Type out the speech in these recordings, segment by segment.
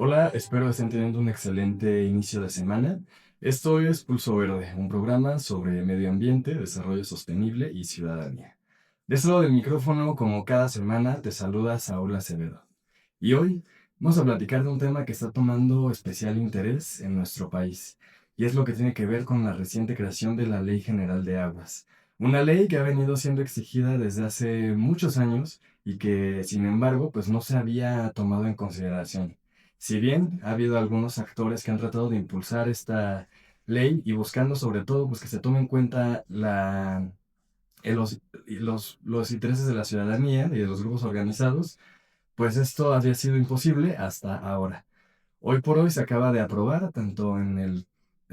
Hola, espero estén teniendo un excelente inicio de semana. Esto es Pulso Verde, un programa sobre medio ambiente, desarrollo sostenible y ciudadanía. De este lado del micrófono, como cada semana, te saluda Saúl Acevedo. Y hoy vamos a platicar de un tema que está tomando especial interés en nuestro país, y es lo que tiene que ver con la reciente creación de la Ley General de Aguas. Una ley que ha venido siendo exigida desde hace muchos años y que, sin embargo, pues no se había tomado en consideración. Si bien ha habido algunos actores que han tratado de impulsar esta ley y buscando sobre todo pues que se tome en cuenta los intereses de la ciudadanía y de los grupos organizados, pues esto había sido imposible hasta ahora. Hoy por hoy se acaba de aprobar, tanto en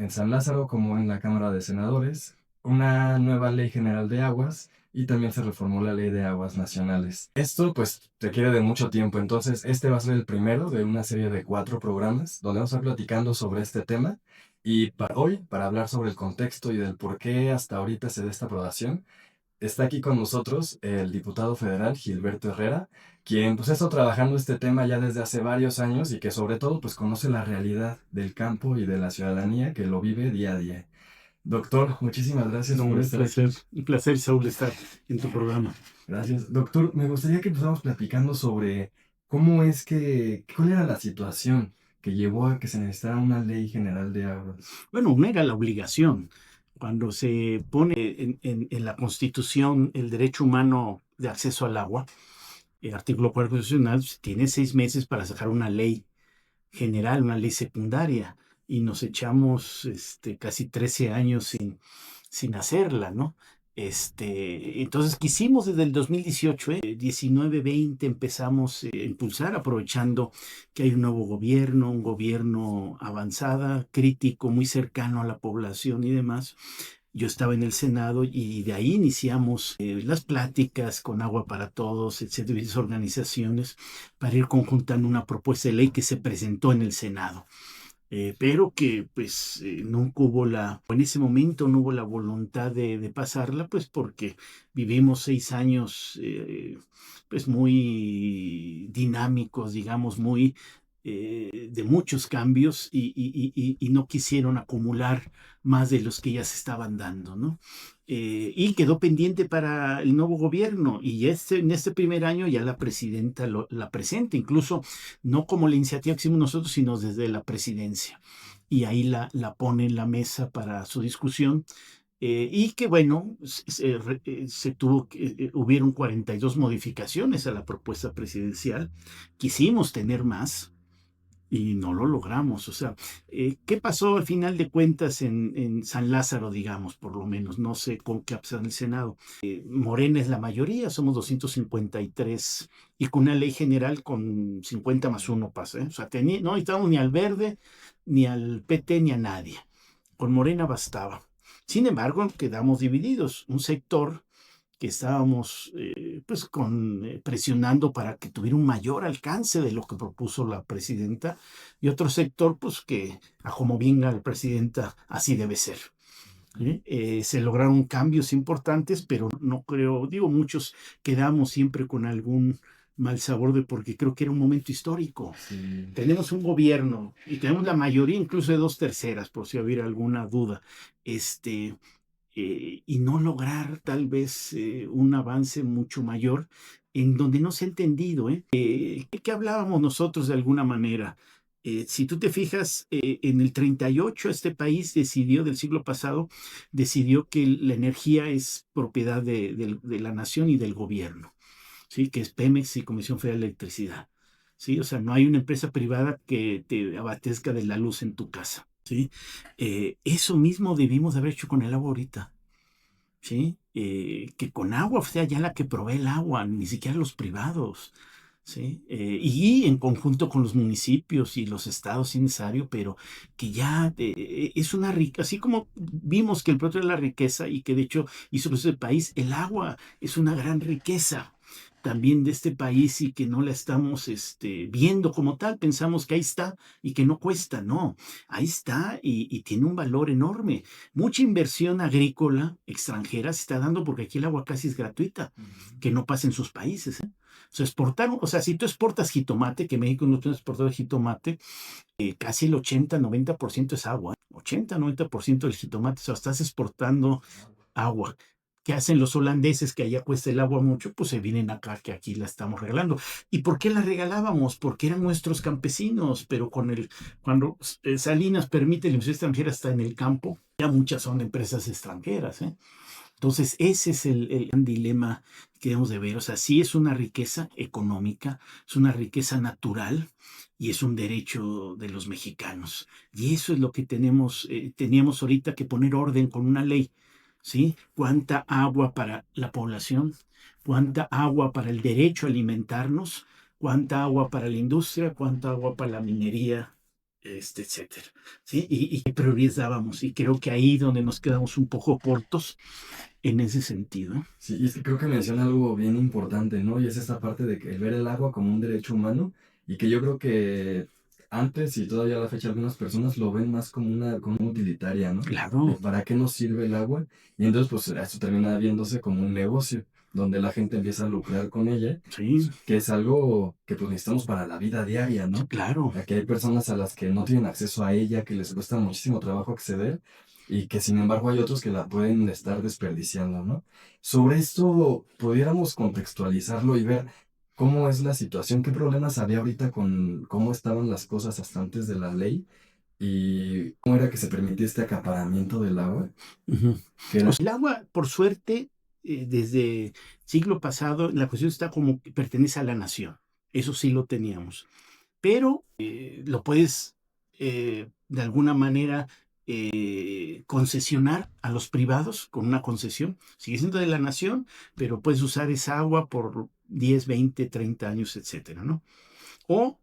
San Lázaro como en la Cámara de Senadores, una nueva ley general de aguas y también se reformó la ley de aguas nacionales. Esto pues requiere de mucho tiempo, entonces este va a ser el primero de una serie de 4 programas donde vamos a estar platicando sobre este tema y para hoy, para hablar sobre el contexto y del por qué hasta ahorita se da esta aprobación, está aquí con nosotros el diputado federal Gilberto Herrera, quien pues ha estado trabajando este tema ya desde hace varios años y que sobre todo pues conoce la realidad del campo y de la ciudadanía que lo vive día a día. Doctor, muchísimas gracias No, por estar aquí. un placer, Saúl, estar en tu programa. Gracias. Doctor, me gustaría que empezáramos platicando sobre cuál era la situación que llevó a que se necesitara una ley general de aguas. Bueno, una era la obligación. Cuando se pone en la Constitución el derecho humano de acceso al agua, el artículo 4 constitucional, tiene 6 meses para sacar una ley general, una ley secundaria, y nos echamos casi 13 años sin hacerla, ¿no? Entonces quisimos desde el 2018, 19, 20, empezamos a impulsar, aprovechando que hay un nuevo gobierno, un gobierno avanzada, crítico, muy cercano a la población y demás. Yo estaba en el Senado y de ahí iniciamos las pláticas con Agua para Todos, etcétera, y organizaciones para ir conjuntando una propuesta de ley que se presentó en el Senado. Pero que pues nunca hubo en ese momento no hubo la voluntad de pasarla, pues porque vivimos 6 años pues muy dinámicos, digamos, muy de muchos cambios y no quisieron acumular más de los que ya se estaban dando, ¿no? Y quedó pendiente para el nuevo gobierno y en este primer año ya la presidenta la presenta, incluso no como la iniciativa que hicimos nosotros, sino desde la presidencia. Y ahí la pone en la mesa para su discusión. Y que bueno, hubieron 42 modificaciones a la propuesta presidencial. Quisimos tener más, y no lo logramos. O sea, ¿qué pasó al final de cuentas en San Lázaro, digamos, por lo menos? No sé con qué ha pasado en el Senado. Morena es la mayoría, somos 253, y con una ley general con 50 más 1 pasa, ¿eh? O sea, no necesitamos ni al Verde, ni al PT, ni a nadie. Con Morena bastaba. Sin embargo, quedamos divididos. Un sector que estábamos pues presionando para que tuviera un mayor alcance de lo que propuso la presidenta, y otro sector pues que a como venga la presidenta así debe ser. ¿Sí? Se lograron cambios importantes, pero no creo, digo, muchos quedamos siempre con algún mal sabor porque creo que era un momento histórico. Sí. Tenemos un gobierno y tenemos la mayoría, incluso de 2/3, por si hubiera alguna duda. Y no lograr tal vez un avance mucho mayor en donde no se ha entendido. ¿Qué hablábamos nosotros de alguna manera? Si tú te fijas, en el 38 este país decidió, del siglo pasado, decidió que la energía es propiedad de la nación y del gobierno, ¿sí? Que es Pemex y Comisión Federal de Electricidad. ¿Sí? O sea, no hay una empresa privada que te abastezca de la luz en tu casa. ¿Sí? Eso mismo debimos haber hecho con el agua ahorita. ¿Sí? Que con agua sea ya la que provee el agua, ni siquiera los privados. ¿Sí? Y en conjunto con los municipios y los estados, si necesario, pero que ya es una riqueza, así como vimos que el producto de la riqueza y que de hecho hizo que ese país, el agua es una gran riqueza también de este país, y que no la estamos viendo como tal. Pensamos que ahí está y que no cuesta. No, ahí está y tiene un valor enorme. Mucha inversión agrícola extranjera se está dando porque aquí el agua casi es gratuita, que no pasa en sus países, ¿eh? sea, exportaron, o sea, si tú exportas jitomate, que México no es un exportador de jitomate, casi el 80-90% es agua. 80-90% del jitomate, o sea, estás exportando agua. ¿Qué hacen los holandeses que allá cuesta el agua mucho? Pues se vienen acá, que aquí la estamos regalando. ¿Y por qué la regalábamos? Porque eran nuestros campesinos, pero cuando Salinas permite la inversión extranjera hasta en el campo, ya muchas son empresas extranjeras, ¿eh? Entonces, ese es el gran dilema que debemos de ver. O sea, sí es una riqueza económica, es una riqueza natural y es un derecho de los mexicanos. Y eso es lo que teníamos ahorita que poner orden con una ley, ¿sí? ¿Cuánta agua para la población? ¿Cuánta agua para el derecho a alimentarnos? ¿Cuánta agua para la industria? ¿Cuánta agua para la minería? Etcétera. ¿Sí? Y qué prioridades dábamos. Y creo que ahí donde nos quedamos un poco cortos en ese sentido. Sí, y es que creo que menciona algo bien importante, ¿no? Y es esta parte de que el ver el agua como un derecho humano y que yo creo que antes y todavía a la fecha algunas personas lo ven más como una utilitaria, ¿no? De Claro, para qué nos sirve el agua. Y entonces pues esto termina viéndose como un negocio, donde la gente empieza a lucrar con ella, sí, que es algo que pues necesitamos para la vida diaria, ¿no? claro. Aquí hay personas a las que no tienen acceso a ella, que les cuesta muchísimo trabajo acceder y que sin embargo hay otros que la pueden estar desperdiciando, ¿no? Sobre esto, pudiéramos contextualizarlo y ver cómo es la situación, qué problemas había ahorita con cómo estaban las cosas hasta antes de la ley y cómo era que se permitía este acaparamiento del agua, Ujú. que O era... sea, el agua, por suerte, desde siglo pasado, la cuestión está como que pertenece a la nación. Eso sí lo teníamos. Pero lo puedes de alguna manera concesionar a los privados con una concesión. Sigue siendo de la nación, pero puedes usar esa agua por 10, 20, 30 años, etcétera, ¿no? O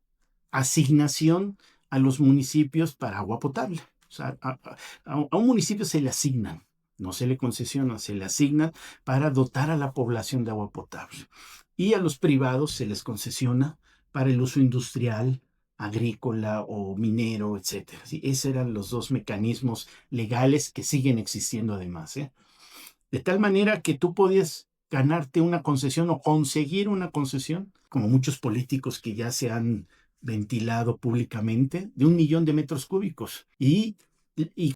asignación a los municipios para agua potable. O sea, a un municipio se le asignan, no se le concesiona, se le asignan para dotar a la población de agua potable. Y a los privados se les concesiona para el uso industrial, agrícola o minero, etcétera. ¿Sí? Esos eran los dos mecanismos legales que siguen existiendo además, ¿eh? De tal manera que tú podías ganarte una concesión o conseguir una concesión, como muchos políticos que ya se han ventilado públicamente, de 1 millón de metros cúbicos. Y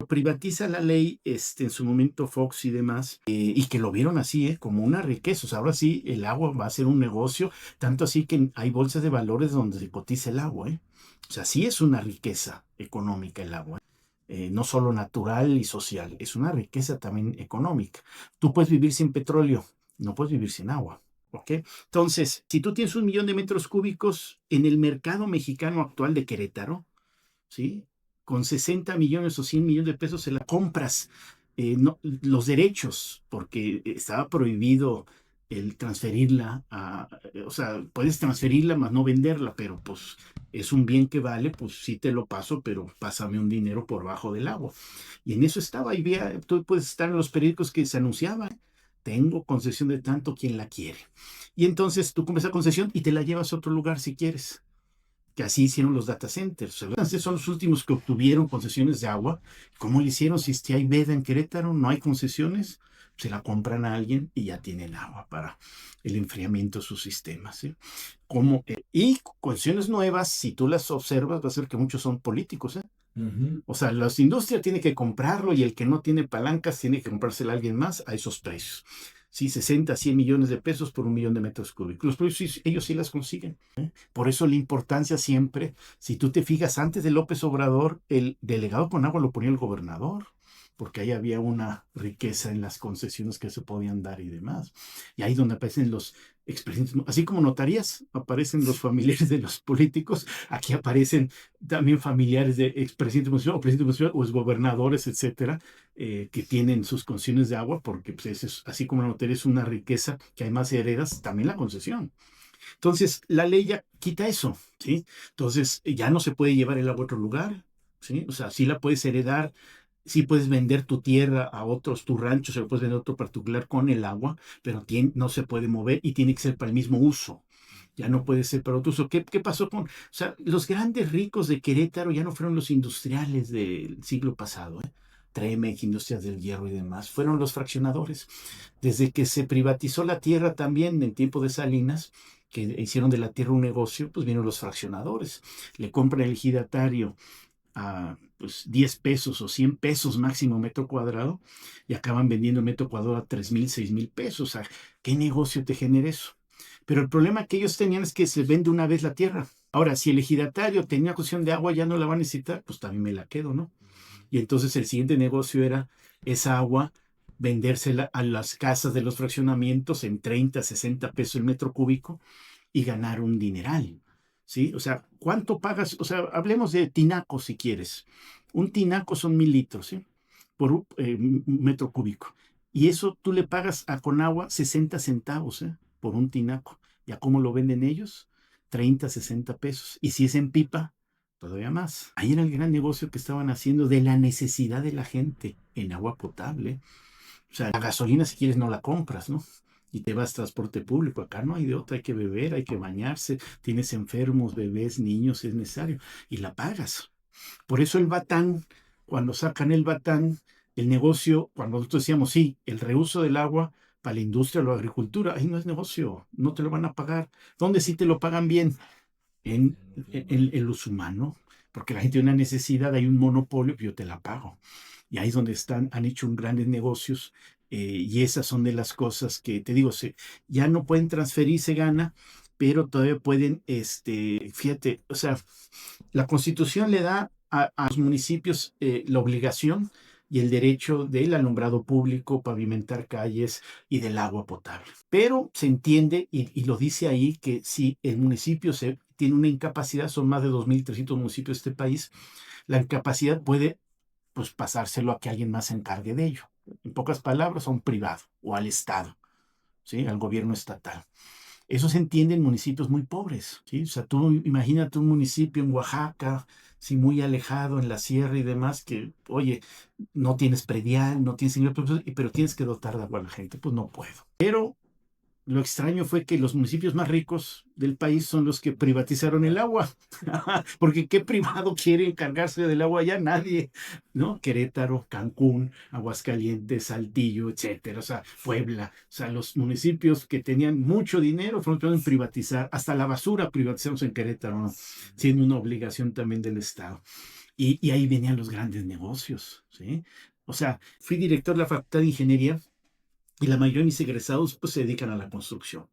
privatiza la ley en su momento Fox y demás, y que lo vieron así, como una riqueza. O sea, ahora sí, el agua va a ser un negocio, tanto así que hay bolsas de valores donde se cotiza el agua, ¿eh? O sea, sí es una riqueza económica el agua, no solo natural y social, es una riqueza también económica. Tú puedes vivir sin petróleo, no puedes vivir sin agua. ¿Ok? Entonces, si tú tienes 1 millón de metros cúbicos en el mercado mexicano actual de Querétaro, ¿sí? Con 60 millones o 100 millones de pesos se la compras los derechos, porque estaba prohibido el transferirla o sea, puedes transferirla más no venderla, pero pues es un bien que vale, pues sí te lo paso, pero pásame un dinero por bajo del agua. Y en eso estaba, y tú puedes estar en los periódicos que se anunciaban, tengo concesión de tanto, quien la quiere. Y entonces tú compras esa concesión y te la llevas a otro lugar si quieres, que así hicieron los data centers. Entonces son los últimos que obtuvieron concesiones de agua. ¿Cómo le hicieron? Si hay veda en Querétaro, no hay concesiones, se la compran a alguien y ya tienen agua para el enfriamiento de sus sistemas, ¿sí? Y concesiones nuevas, si tú las observas, va a ser que muchos son políticos, ¿eh? Ujú. O sea, las industrias tienen que comprarlo y el que no tiene palancas tiene que comprárselo a alguien más a esos precios. Sí, 60, 100 millones de pesos por 1 millón de metros cúbicos. Los precios ellos sí las consiguen. Por eso la importancia siempre, si tú te fijas, antes de López Obrador, el delegado con agua lo ponía el gobernador, porque ahí había una riqueza en las concesiones que se podían dar y demás. Y ahí donde aparecen los expresidentes, así como notarías, aparecen los familiares de los políticos, aquí aparecen también familiares de expresidentes municipales o presidentes municipales o exgobernadores, etcétera, que tienen sus concesiones de agua, porque pues, así como la notaría es una riqueza que además heredas, también la concesión. Entonces, la ley ya quita eso, ¿sí? Entonces, ya no se puede llevar el agua a otro lugar, ¿sí? O sea, sí la puedes heredar, sí puedes vender tu tierra a otros, tu rancho se lo puedes vender a otro particular con el agua, pero no se puede mover y tiene que ser para el mismo uso. Ya no puede ser para otro uso. ¿Qué pasó con...? O sea, los grandes ricos de Querétaro ya no fueron los industriales del siglo pasado, ¿eh? Tremec, Industrias del Hierro y demás, fueron los fraccionadores. Desde que se privatizó la tierra también en tiempo de Salinas, que hicieron de la tierra un negocio, pues vienen los fraccionadores. Le compran el ejidatario a pues, 10 pesos o 100 pesos máximo metro cuadrado y acaban vendiendo el metro cuadrado a 3,000, 6,000 pesos. O sea, ¿qué negocio te genera eso? Pero el problema que ellos tenían es que se vende una vez la tierra. Ahora, si el ejidatario tenía cuestión de agua, ya no la va a necesitar, pues también me la quedo, ¿no? Y entonces el siguiente negocio era esa agua, vendérsela a las casas de los fraccionamientos en 30, 60 pesos el metro cúbico y ganar un dineral, ¿sí? O sea, ¿cuánto pagas? O sea, hablemos de tinaco si quieres. Un tinaco son 1,000 litros, ¿sí? Por un metro cúbico. Y eso tú le pagas a Conagua 60 centavos, ¿eh? Por un tinaco. ¿Ya cómo lo venden ellos? 30, 60 pesos. Y si es en pipa, todavía más. Ahí era el gran negocio que estaban haciendo de la necesidad de la gente en agua potable. O sea, la gasolina si quieres no la compras, ¿no? Y te vas a transporte público. Acá no hay de otra, hay que beber, hay que bañarse, tienes enfermos, bebés, niños, si es necesario, y la pagas. Por eso el Batán, cuando sacan el Batán, el negocio, cuando nosotros decíamos, sí, el reuso del agua para la industria o la agricultura, ahí no es negocio, no te lo van a pagar. ¿Dónde sí te lo pagan bien? En los humanos, porque la gente tiene una necesidad, hay un monopolio, yo te la pago. Y ahí es donde han hecho un grandes negocios, y esas son de las cosas que, te digo, ya no pueden transferir, se gana, pero todavía pueden, fíjate, o sea, la Constitución le da a los municipios la obligación y el derecho del alumbrado público, pavimentar calles y del agua potable. Pero se entiende, y lo dice ahí, que si el municipio tiene una incapacidad, son más de 2,300 municipios de este país, la incapacidad puede pues pasárselo a que alguien más se encargue de ello. En pocas palabras, a un privado o al Estado, ¿sí? Al gobierno estatal. Eso se entiende en municipios muy pobres, ¿sí? O sea, tú imagínate un municipio en Oaxaca, sí, muy alejado en la sierra y demás, que, oye, no tienes predial, no tienes ingresos, pero tienes que dotar de agua a la gente. Pues no puedo. Pero lo extraño fue que los municipios más ricos del país son los que privatizaron el agua, porque ¿qué privado quiere encargarse del agua allá? Nadie, ¿no? Querétaro, Cancún, Aguascalientes, Saltillo, etcétera, o sea, Puebla, o sea, los municipios que tenían mucho dinero fueron los que privatizar, hasta la basura privatizamos en Querétaro, ¿no? Siendo una obligación también del Estado. Y ahí venían los grandes negocios, ¿sí? O sea, fui director de la Facultad de Ingeniería y la mayoría de mis egresados pues, se dedican a la construcción.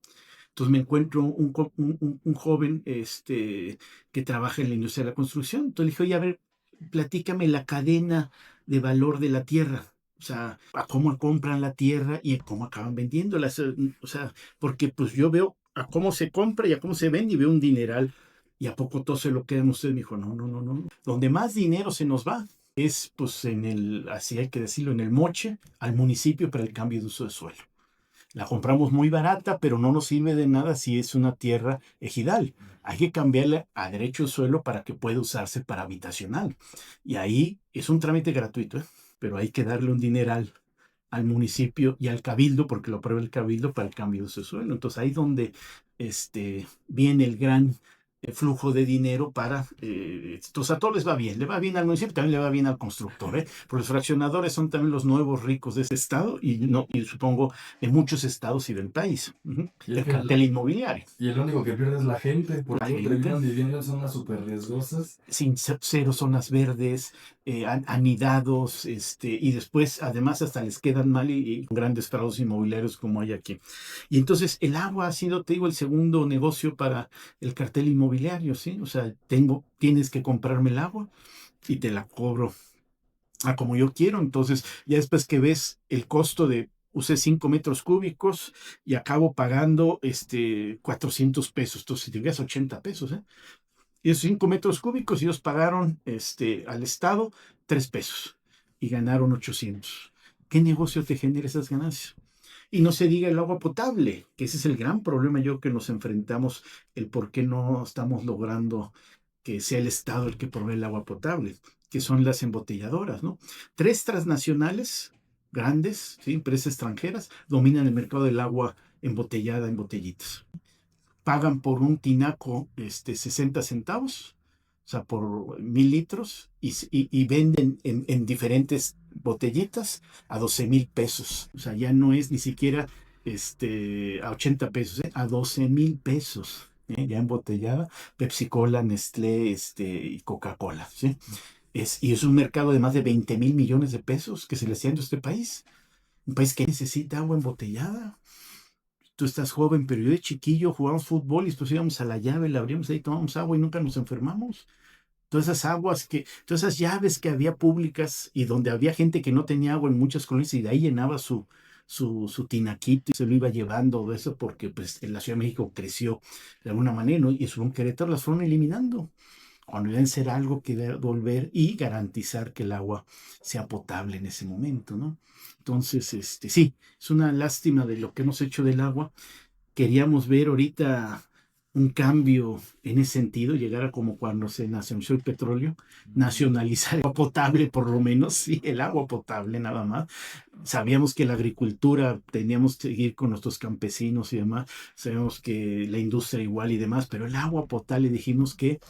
Entonces me encuentro un joven que trabaja en la industria de la construcción. Entonces le dije, oye, a ver, platícame la cadena de valor de la tierra. O sea, a cómo compran la tierra y a cómo acaban vendiéndola. O sea, porque pues yo veo a cómo se compra y a cómo se vende y veo un dineral. ¿Y a poco todo se lo quedan ustedes? Me dijo, no, no, no, no. Donde más dinero se nos va es, pues, así hay que decirlo, en el moche al municipio para el cambio de uso de suelo. La compramos muy barata, pero no nos sirve de nada si es una tierra ejidal. Hay que cambiarla a derecho de suelo para que pueda usarse para habitacional. Y ahí es un trámite gratuito, ¿eh? Pero hay que darle un dineral al municipio y al cabildo, porque lo aprueba el cabildo para el cambio de uso de suelo. Entonces ahí es donde viene el gran flujo de dinero para, entonces a todos les va bien, le va bien al municipio, también le va bien al constructor, ¿eh? Porque los fraccionadores son también los nuevos ricos de este estado y, no, y supongo de muchos estados y del país. El cartel inmobiliario. Y el único que pierde es la gente, porque La gente. terminan viviendo en zonas súper riesgosas. Sin cero zonas verdes, anidados, y después además hasta les quedan mal y grandes fraudes inmobiliarios como hay aquí. Y entonces el agua ha sido, te digo, el segundo negocio para el cartel inmobiliario, ¿sí? O sea, tienes que comprarme el agua y te la cobro a como yo quiero. Entonces, ya después que ves el costo de usé 5 metros cúbicos y acabo pagando 400 pesos. Entonces, si te llegas 80 pesos, ¿eh? Y esos 5 metros cúbicos ellos pagaron al Estado 3 pesos y ganaron 800. ¿Qué negocio te genera esas ganancias? Y no se diga el agua potable, que ese es el gran problema yo que nos enfrentamos, el por qué no estamos logrando que sea el Estado el que provee el agua potable, que son las embotelladoras, ¿no? 3 transnacionales grandes, ¿sí? Empresas extranjeras, dominan el mercado del agua embotellada en botellitas. Pagan por un tinaco 60 centavos, o sea, por 1,000 litros, y venden en diferentes botellitas a 12,000 pesos. O sea, ya no es ni siquiera a 80 pesos, a 12,000 pesos, ya embotellada, Pepsi Cola, Nestlé, y Coca-Cola, ¿sí? Y es un mercado de más de 20,000 millones de pesos que se le está dando a este país. Un país que necesita agua embotellada. Tú estás joven, pero yo de chiquillo jugábamos fútbol y después íbamos a la llave, la abríamos ahí, tomábamos agua y nunca nos enfermamos. Todas esas llaves que había públicas y donde había gente que no tenía agua en muchas colonias y de ahí llenaba su tinaquito y se lo iba llevando de eso porque pues en la Ciudad de México creció de alguna manera, ¿no? Y eso en Querétaro las fueron eliminando cuando deben ser algo que devolver y garantizar que el agua sea potable en ese momento, ¿no? Entonces, sí, es una lástima de lo que hemos hecho del agua. Queríamos ver ahorita un cambio en ese sentido, llegar a como cuando se nacionalizó el petróleo, nacionalizar el agua potable por lo menos, sí, el agua potable nada más. Sabíamos que la agricultura teníamos que seguir con nuestros campesinos y demás, sabíamos que la industria igual y demás, pero el agua potable dijimos que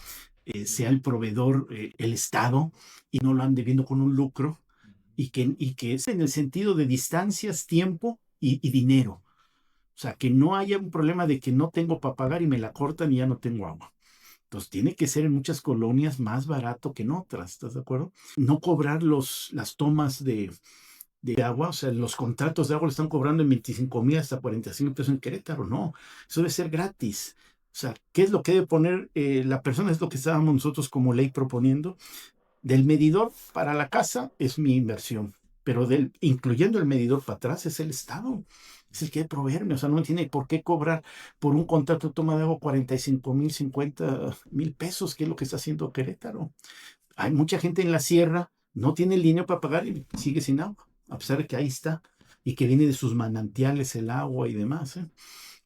sea el proveedor, el Estado, y no lo ande viendo con un lucro, y que es en el sentido de distancias, tiempo y dinero. O sea, que no haya un problema de que no tengo para pagar y me la cortan y ya no tengo agua. Entonces, tiene que ser en muchas colonias más barato que en otras, ¿estás de acuerdo? No cobrar las tomas de agua, o sea, los contratos de agua le están cobrando en 25,000 hasta 45 pesos en Querétaro, no, eso debe ser gratis. O sea, ¿qué es lo que debe poner la persona? Es lo que estábamos nosotros como ley proponiendo. Del medidor para la casa es mi inversión, pero incluyendo el medidor para atrás es el Estado. Es el que debe proveerme, o sea, no tiene por qué cobrar por un contrato de toma de agua 45,000, 50,000 pesos, que es lo que está haciendo Querétaro. Hay mucha gente en la sierra, no tiene el dinero para pagar y sigue sin agua, a pesar de que ahí está y que viene de sus manantiales el agua y demás, ¿eh?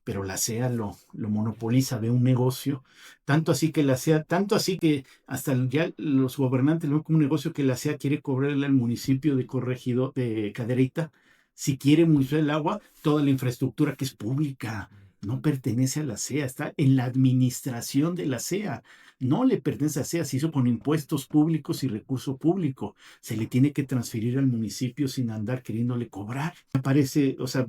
Pero la SEA lo monopoliza, ve un negocio, tanto así que la SEA, tanto así que hasta ya los gobernantes lo ven como un negocio que la SEA quiere cobrarle al municipio de Corregidor, de Cadereyta, si quiere municipio el agua, toda la infraestructura que es pública, no pertenece a la SEA, está en la administración de la SEA, no le pertenece a SEA, se hizo con impuestos públicos y recurso público, se le tiene que transferir al municipio sin andar queriéndole cobrar. Me parece, o sea,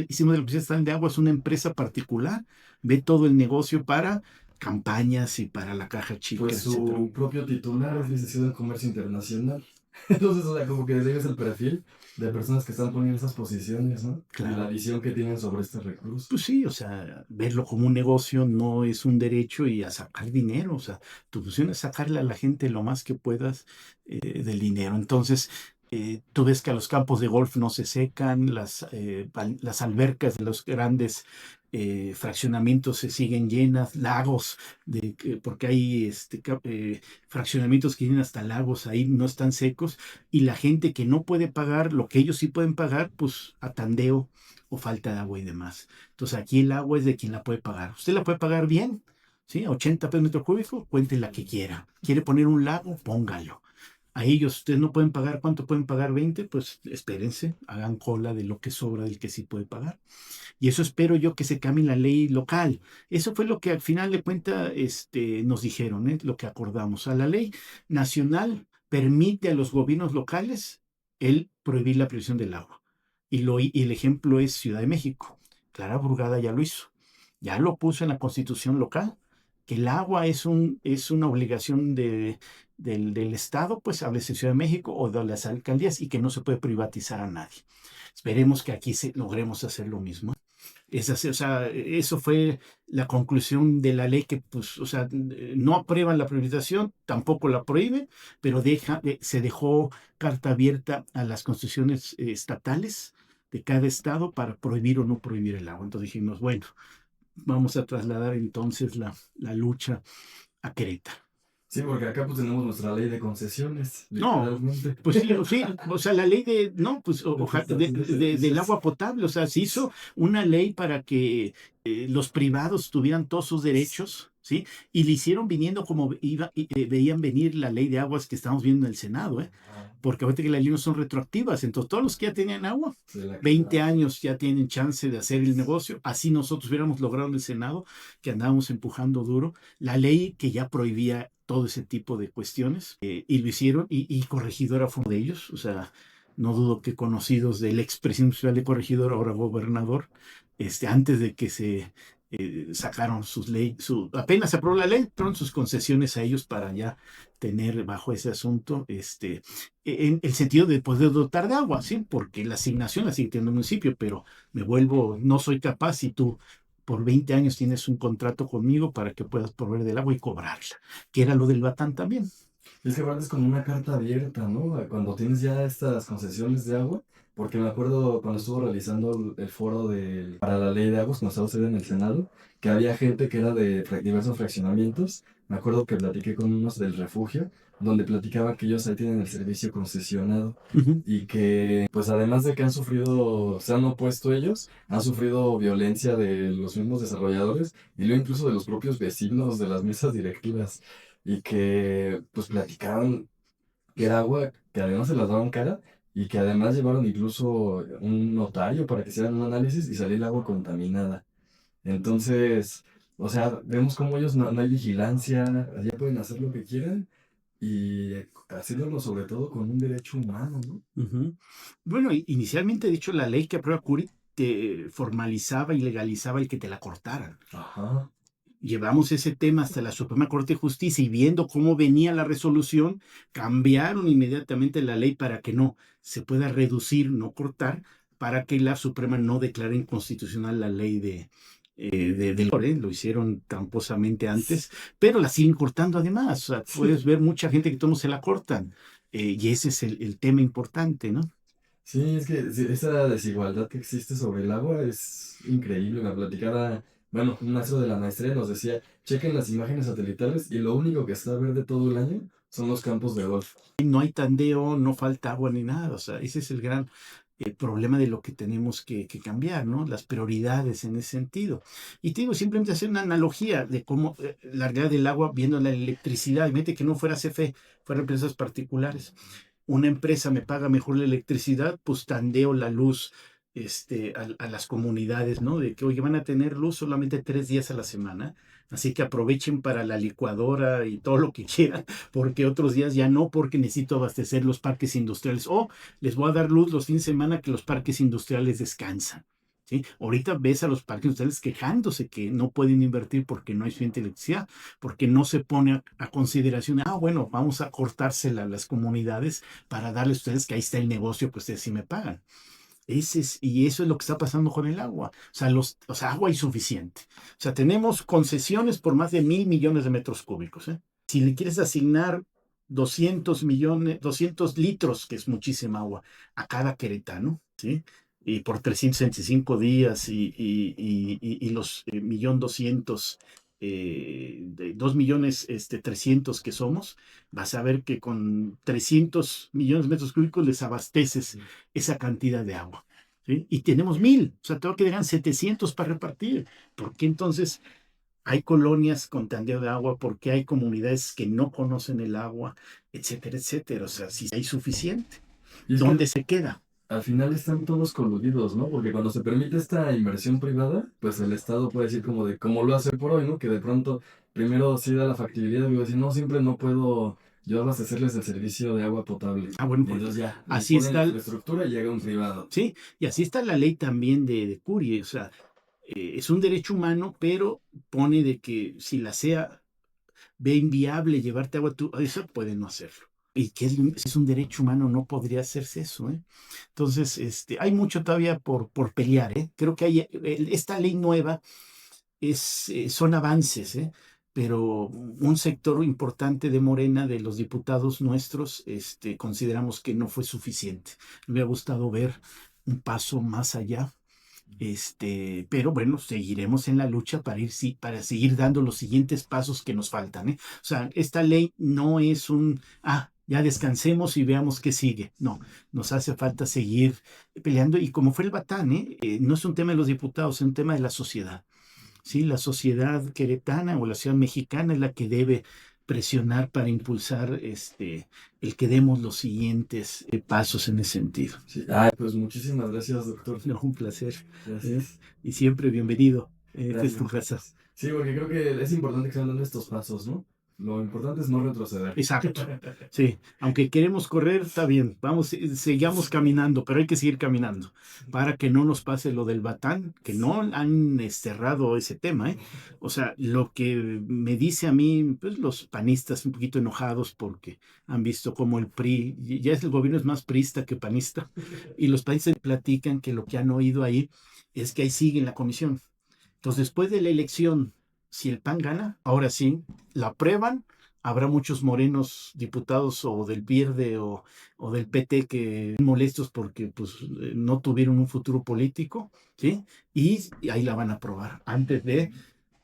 hicimos de la Empresa Estatal de Agua, es una empresa particular, ve todo el negocio para campañas y para la caja chica, Pues etcétera. su propio titular es licenciado en Comercio Internacional. Entonces, o sea, como que ese es el perfil de personas que están poniendo esas posiciones, ¿no? Y Claro. la visión que tienen sobre este recurso. Pues sí, o sea, verlo como un negocio no es un derecho y a sacar dinero, o sea, tu función es sacarle a la gente lo más que puedas del dinero. Entonces, tú ves que a los campos de golf no se secan, las albercas de los grandes fraccionamientos se siguen llenas, lagos, porque hay fraccionamientos que tienen hasta lagos ahí, no están secos, y la gente que no puede pagar lo que ellos sí pueden pagar, pues a tandeo o falta de agua y demás. Entonces aquí el agua es de quien la puede pagar. Usted la puede pagar bien, ¿sí? A 80 pesos metro cúbico, cuente la que quiera. ¿Quiere poner un lago? Póngalo. A ellos ustedes no pueden pagar, ¿cuánto pueden pagar? 20, pues espérense, hagan cola de lo que sobra del que sí puede pagar. Y eso espero yo que se cambie la ley local. Eso fue lo que al final de cuentas nos dijeron, lo que acordamos. A la ley nacional permite a los gobiernos locales el prohibir la privatización del agua. Y el ejemplo es Ciudad de México. Clara Burgada ya lo hizo. Ya lo puso en la constitución local, que el agua es una obligación del Estado, pues háblese Ciudad de México o de las alcaldías y que no se puede privatizar a nadie. Esperemos que aquí logremos hacer lo mismo. O sea, eso fue la conclusión de la ley que, pues, o sea, no aprueban la privatización, tampoco la prohíben, pero se dejó carta abierta a las constituciones estatales de cada estado para prohibir o no prohibir el agua. Entonces dijimos, bueno, vamos a trasladar entonces la lucha a Querétaro. Sí, porque acá pues tenemos nuestra ley de concesiones, No, literalmente. pues sí, o sea, la ley no, pues del Servicios. agua potable, o sea, se hizo una ley para que los privados tuvieran todos sus derechos, ¿sí? Y le hicieron viniendo como veían venir la ley de aguas que estamos viendo en el Senado, ¿eh? Porque ahorita que las leyes no son retroactivas, entonces todos los que ya tenían agua, 20 años ya tienen chance de hacer el negocio, así nosotros hubiéramos logrado en el Senado, que andábamos empujando duro, la ley que ya prohibía todo ese tipo de cuestiones, y lo hicieron, y Corregidora fue uno de ellos, o sea, no dudo que conocidos del expresidente municipal de Corregidor, ahora gobernador, antes de que se sacaron sus leyes, apenas se aprobó la ley, fueron sus concesiones a ellos para ya tener bajo ese asunto, en el sentido de poder dotar de agua, ¿sí? Porque la asignación la sigue teniendo el municipio, pero no soy capaz y tú por 20 años tienes un contrato conmigo para que puedas proveer del agua y cobrarla, que era lo del Batán también. Es que aparte es como una carta abierta, ¿no? Cuando tienes ya estas concesiones de agua, porque me acuerdo cuando estuvo realizando el foro para la ley de aguas, cuando estaba usted en el Senado, que había gente que era de diversos fraccionamientos. Me acuerdo que platiqué con unos del refugio, donde platicaban que ellos ahí tienen el servicio concesionado Ujú. y que, pues además de que han sufrido, se han opuesto ellos, han sufrido violencia de los mismos desarrolladores y luego incluso de los propios vecinos de las mesas directivas y que pues platicaron que era agua que además se las daban cara y que además llevaron incluso un notario para que hicieran un análisis y salió el agua contaminada. Entonces, o sea, vemos como ellos no hay vigilancia, ya pueden hacer lo que quieran y haciéndolo sobre todo con un derecho humano, ¿no? Ujú. Bueno, inicialmente, de hecho, la ley que aprueba Curi te formalizaba y legalizaba el que te la cortaran. Ajá. Llevamos ese tema hasta la Suprema Corte de Justicia y viendo cómo venía la resolución, cambiaron inmediatamente la ley para que no se pueda reducir, no cortar, para que la Suprema no declare inconstitucional la ley del Lore. Lo hicieron tramposamente antes, pero la siguen cortando además. O sea, puedes ver mucha gente que todos se la cortan. Y ese es el tema importante, ¿no? Sí, es que sí, esa desigualdad que existe sobre el agua es increíble. Me platicaba, bueno, un maestro de la maestría nos decía, chequen las imágenes satelitales y lo único que está verde todo el año son los campos de golf. No hay tandeo, no falta agua ni nada. O sea, ese es el gran problema de lo que tenemos que cambiar, ¿no? Las prioridades en ese sentido. Y te digo, simplemente hacer una analogía de cómo la realidad del agua viendo la electricidad. Imagínate que no fuera CFE, fueran empresas particulares. Una empresa me paga mejor la electricidad, pues tandeo la luz a las comunidades, ¿no? De que, oye, van a tener luz solamente 3 días a la semana, así que aprovechen para la licuadora y todo lo que quieran, porque otros días ya no, porque necesito abastecer los parques industriales. O les voy a dar luz los fines de semana que los parques industriales descansan. ¿Sí? Ahorita ves a los parques industriales quejándose que no pueden invertir porque no hay suficiente electricidad, porque no se pone a consideración, bueno, vamos a cortársela a las comunidades para darles a ustedes que ahí está el negocio que ustedes sí me pagan. Y eso es lo que está pasando con el agua. O sea, agua insuficiente. O sea, tenemos concesiones por más de 1.000 millones de metros cúbicos, ¿eh? Si le quieres asignar 200 millones, 200 litros, que es muchísima agua, a cada queretano, ¿sí? Y por 365 días y los 1.200.000, 2.300.000 que somos, vas a ver que con 300 millones de metros cúbicos les abasteces esa cantidad de agua. ¿Sí? Y tenemos 1.000, o sea, tengo que llegar 700 para repartir. ¿Por qué entonces hay colonias con tandeo de agua? ¿Por qué hay comunidades que no conocen el agua? Etcétera, etcétera. O sea, si hay suficiente, Y es que ¿dónde se queda? al final están todos coludidos, ¿no? Porque cuando se permite esta inversión privada, pues el Estado puede decir como de, como lo hace por hoy, ¿no? Que de pronto, primero sí da la factibilidad, digo, decir, no, siempre no puedo yo abastecerles el servicio de agua potable. Bueno, Y entonces ya, así ponen la está, infraestructura y llega un privado. sí, y así está la ley también de Curie. O sea, es un derecho humano, pero pone de que si la SEA ve inviable llevarte agua, eso puede no hacerlo. Y que es un derecho humano, no podría hacerse eso, ¿eh? Entonces, hay mucho todavía por pelear, ¿eh? Creo que esta ley nueva son avances, ¿eh? Pero un sector importante de Morena, de los diputados nuestros, consideramos que no fue suficiente. Me hubiera gustado ver un paso más allá. Pero bueno, seguiremos en la lucha para seguir dando los siguientes pasos que nos faltan, ¿eh? O sea, esta ley no es ya descansemos y veamos qué sigue. No, nos hace falta seguir peleando y como fue el Batán, no es un tema de los diputados, es un tema de la sociedad. ¿Sí? La sociedad queretana o la sociedad mexicana es la que debe presionar para impulsar el que demos los siguientes pasos en ese sentido. Sí. Ay, pues muchísimas gracias, doctor. No, un placer. Gracias. Y siempre bienvenido. Esta es tu Gracias. casa. Sí, porque creo que es importante que se den estos pasos, ¿no? Lo importante es no retroceder. Exacto. Sí, aunque queremos correr, está bien, vamos, sigamos caminando, pero hay que seguir caminando para que no nos pase lo del Batán, que no han desterrado ese tema, ¿eh? O sea, lo que me dice a mí, pues los panistas un poquito enojados porque han visto cómo el PRI, ya es el gobierno es más priista que panista, y los panistas platican que lo que han oído ahí es que ahí sigue en la comisión. Entonces, después de la elección, si el PAN gana, ahora sí, la aprueban. Habrá muchos morenos diputados o del Verde o del PT que molestos porque pues, no tuvieron un futuro político, ¿sí? Y ahí la van a aprobar antes de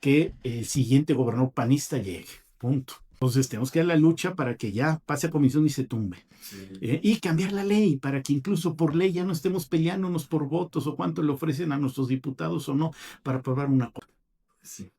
que el siguiente gobernador panista llegue. Punto. Entonces tenemos que dar la lucha para que ya pase a comisión y se tumbe. Sí. Y cambiar la ley para que incluso por ley ya no estemos peleándonos por votos o cuánto le ofrecen a nuestros diputados o no para aprobar una cosa. Sí.